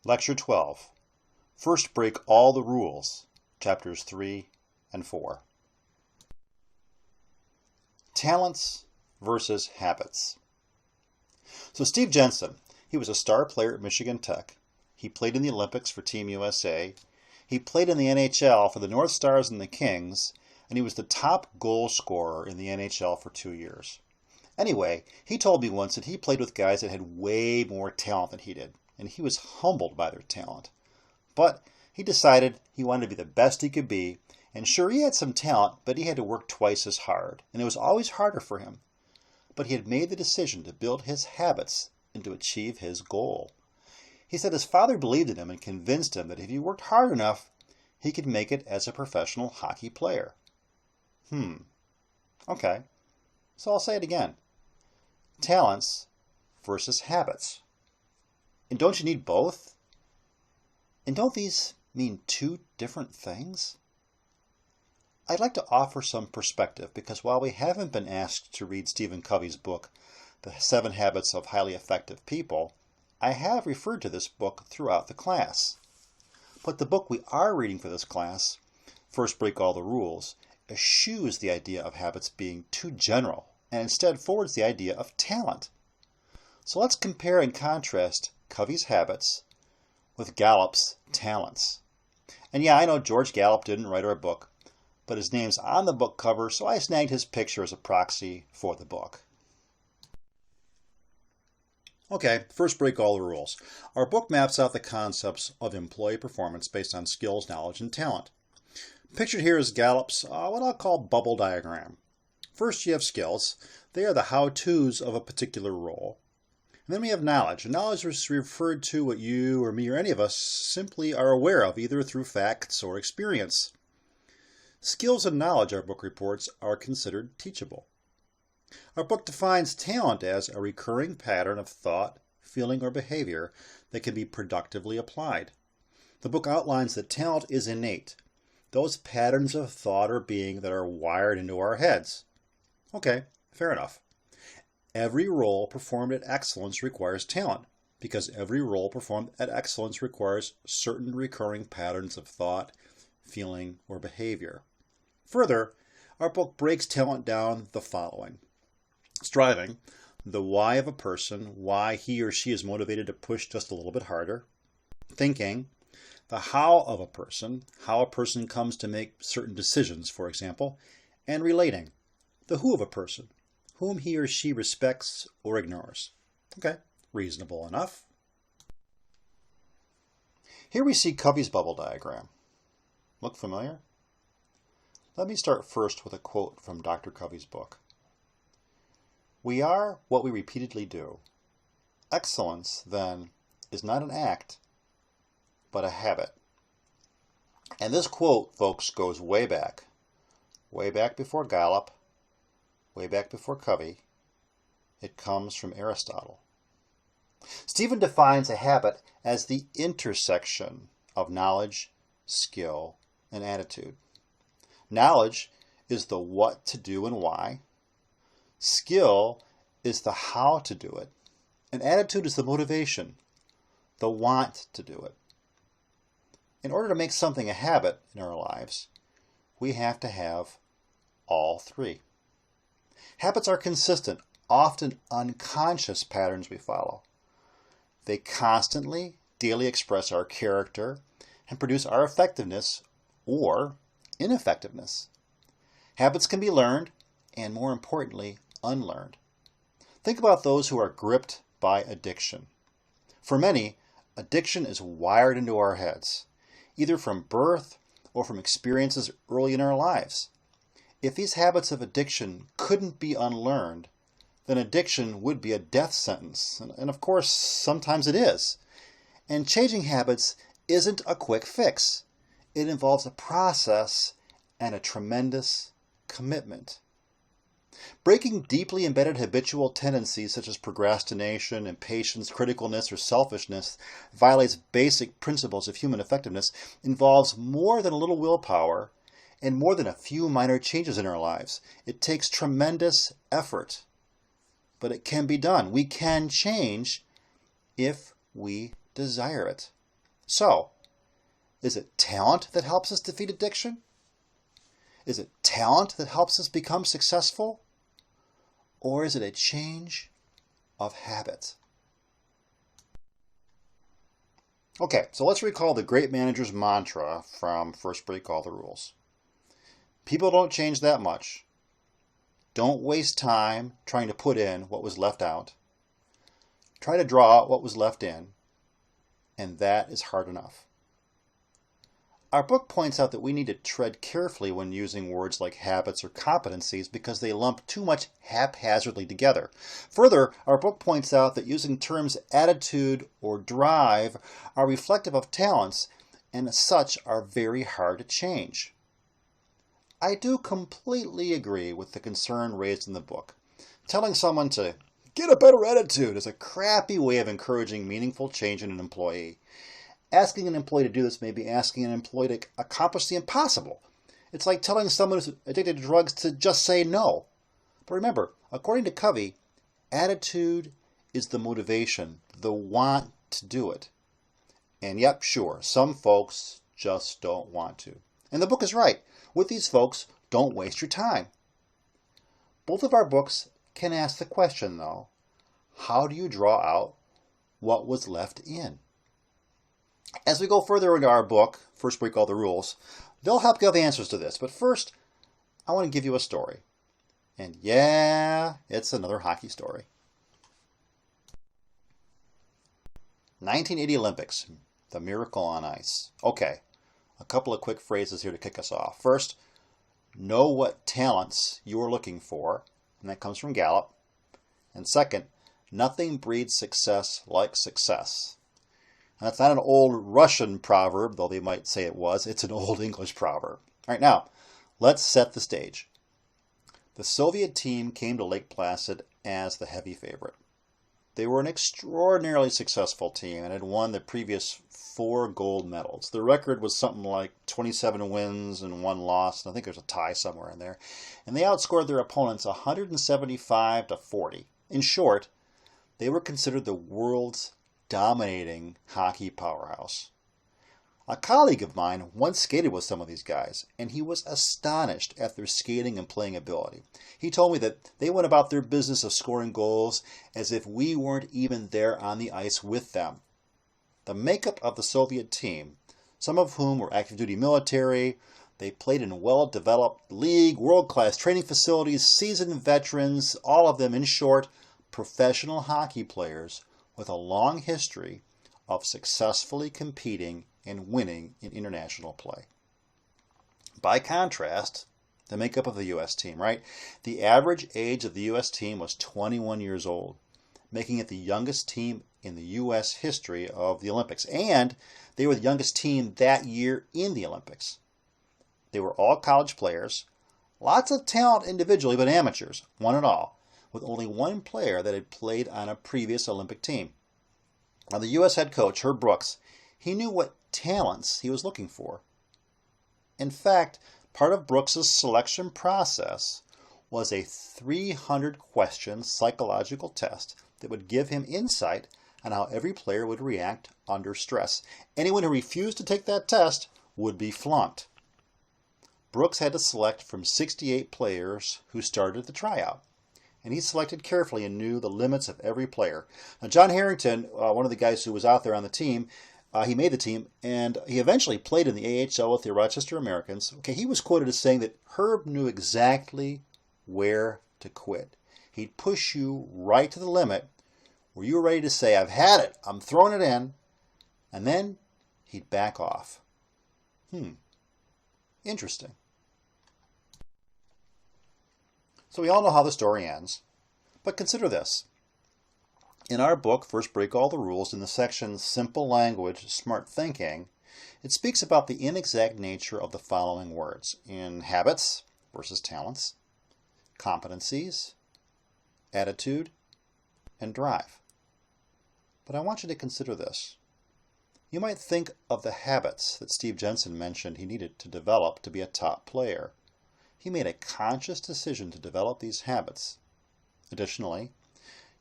Lecture 12. First break all the rules. Chapters 3 and 4. Talents versus habits. So Steve Jensen, he was a star player at Michigan Tech. He played in the Olympics for Team USA. He played in the NHL for the North Stars and the Kings, and he was the top goal scorer in the NHL for 2 years. Anyway, he told me once that he played with guys that had way more talent than he did, and he was humbled by their talent. But he decided he wanted to be the best he could be, and sure, he had some talent, but he had to work twice as hard, and it was always harder for him. But he had made the decision to build his habits and to achieve his goal. He said his father believed in him and convinced him that if he worked hard enough, he could make it as a professional hockey player. Okay, so I'll say it again. Talents versus habits. And don't you need both? And don't these mean two different things? I'd like to offer some perspective because while we haven't been asked to read Stephen Covey's book, The 7 Habits of Highly Effective People, I have referred to this book throughout the class. But the book we are reading for this class, First Break All the Rules, eschews the idea of habits being too general and instead forwards the idea of talent. So let's compare and contrast Covey's habits with Gallup's talents. And yeah, I know George Gallup didn't write our book, but his name's on the book cover, so I snagged his picture as a proxy for the book. Okay, first break all the rules. Our book maps out the concepts of employee performance based on skills, knowledge, and talent. Pictured here is Gallup's what I'll call bubble diagram. First you have skills. They are the how-tos of a particular role. And then we have knowledge. And knowledge is referred to what you or me or any of us simply are aware of, either through facts or experience. Skills and knowledge, our book reports, are considered teachable. Our book defines talent as a recurring pattern of thought, feeling, or behavior that can be productively applied. The book outlines that talent is innate, those patterns of thought or being that are wired into our heads. Okay, fair enough. Every role performed at excellence requires talent, because every role performed at excellence requires certain recurring patterns of thought, feeling, or behavior. Further, our book breaks talent down the following. Striving, the why of a person, why he or she is motivated to push just a little bit harder. Thinking, the how of a person, how a person comes to make certain decisions, for example. And relating, the who of a person, whom he or she respects or ignores. Okay, reasonable enough. Here we see Covey's bubble diagram. Look familiar? Let me start first with a quote from Dr. Covey's book. We are what we repeatedly do. Excellence, then, is not an act, but a habit. And this quote, folks, goes way back before Gallup, way back before Covey. It comes from Aristotle. Stephen defines a habit as the intersection of knowledge, skill, and attitude. Knowledge is the what to do and why. Skill is the how to do it. And attitude is the motivation, the want to do it. In order to make something a habit in our lives, we have to have all three. Habits are consistent, often unconscious patterns we follow. They constantly, daily express our character and produce our effectiveness or ineffectiveness. Habits can be learned and, more importantly, unlearned. Think about those who are gripped by addiction. For many, addiction is wired into our heads, either from birth or from experiences early in our lives. If these habits of addiction couldn't be unlearned, then addiction would be a death sentence. And of course, sometimes it is. And changing habits isn't a quick fix. It involves a process and a tremendous commitment. Breaking deeply embedded habitual tendencies such as procrastination, impatience, criticalness, or selfishness violates basic principles of human effectiveness, involves more than a little willpower and more than a few minor changes in our lives. It takes tremendous effort, but it can be done. We can change if we desire it. So, is it talent that helps us defeat addiction? Is it talent that helps us become successful? Or is it a change of habit? Okay, so let's recall the great manager's mantra from First Break All the Rules. People don't change that much. Don't waste time trying to put in what was left out. Try to draw out what was left in, and that is hard enough. Our book points out that we need to tread carefully when using words like habits or competencies because they lump too much haphazardly together. Further, our book points out that using terms attitude or drive are reflective of talents and as such are very hard to change. I do completely agree with the concern raised in the book. Telling someone to get a better attitude is a crappy way of encouraging meaningful change in an employee. Asking an employee to do this may be asking an employee to accomplish the impossible. It's like telling someone who's addicted to drugs to just say no. But remember, according to Covey, attitude is the motivation, the want to do it. And yep, sure, some folks just don't want to. And the book is right. With these folks, don't waste your time. Both of our books can ask the question, though, how do you draw out what was left in? As we go further into our book, First Break All the Rules, they'll help give answers to this. But first, I want to give you a story. And yeah, it's another hockey story. 1980 Olympics, the miracle on ice. Okay, a couple of quick phrases here to kick us off. First, know what talents you are looking for, and that comes from Gallup. And second, nothing breeds success like success. That's not an old Russian proverb, though they might say it was. It's an old English proverb. All right, now, let's set the stage. The Soviet team came to Lake Placid as the heavy favorite. They were an extraordinarily successful team and had won the previous 4 gold medals. The record was something like 27 wins and 1 loss, and I think there's a tie somewhere in there. And they outscored their opponents 175 to 40. In short, they were considered the world's dominating hockey powerhouse. A colleague of mine once skated with some of these guys, and he was astonished at their skating and playing ability. He told me that they went about their business of scoring goals as if we weren't even there on the ice with them. The makeup of the Soviet team, some of whom were active duty military, they played in a well-developed league, world-class training facilities, seasoned veterans, all of them, in short, professional hockey players with a long history of successfully competing and winning in international play. By contrast, the makeup of the U.S. team, right? The average age of the U.S. team was 21 years old, making it the youngest team in the U.S. history of the Olympics. And they were the youngest team that year in the Olympics. They were all college players, lots of talent individually, but amateurs, one and all, with only one player that had played on a previous Olympic team. Now, the U.S. head coach, Herb Brooks, he knew what talents he was looking for. In fact, part of Brooks's selection process was a 300-question psychological test that would give him insight on how every player would react under stress. Anyone who refused to take that test would be flunked. Brooks had to select from 68 players who started the tryout. And he selected carefully and knew the limits of every player. Now, John Harrington, one of the guys who was out there on the team, he made the team, and he eventually played in the AHL with the Rochester Americans. Okay, he was quoted as saying that Herb knew exactly where to quit. He'd push you right to the limit where you were ready to say, I've had it, I'm throwing it in, and then he'd back off. Interesting. So we all know how the story ends, but consider this. In our book, First Break All the Rules, in the section Simple Language, Smart Thinking, it speaks about the inexact nature of the following words in habits versus talents, competencies, attitude, and drive. But I want you to consider this. You might think of the habits that Steve Jensen mentioned he needed to develop to be a top player. He made a conscious decision to develop these habits. Additionally,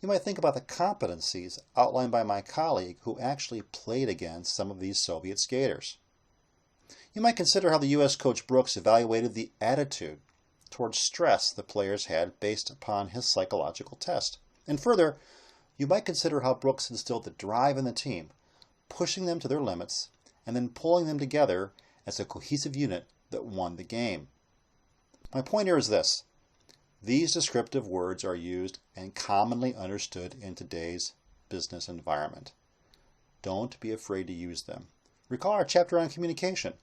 you might think about the competencies outlined by my colleague who actually played against some of these Soviet skaters. You might consider how the U.S. coach Brooks evaluated the attitude towards stress the players had based upon his psychological test. And further, you might consider how Brooks instilled the drive in the team, pushing them to their limits and then pulling them together as a cohesive unit that won the game. My point here is this. These descriptive words are used and commonly understood in today's business environment. Don't be afraid to use them. Recall our chapter on communication.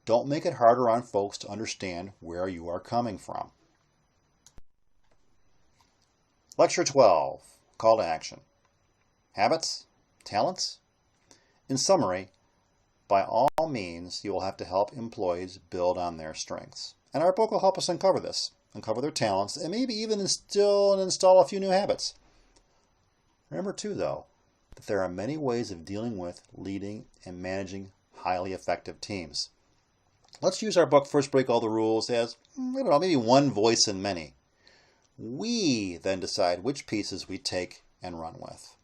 Don't make it harder on folks to understand where you are coming from. Lecture 12, Call to Action. Habits, talents. In summary, by all means, you will have to help employees build on their strengths. And our book will help us uncover this, uncover their talents, and maybe even install a few new habits. Remember too, though, that there are many ways of dealing with, leading, and managing highly effective teams. Let's use our book, First Break All the Rules, as, maybe one voice in many. We then decide which pieces we take and run with.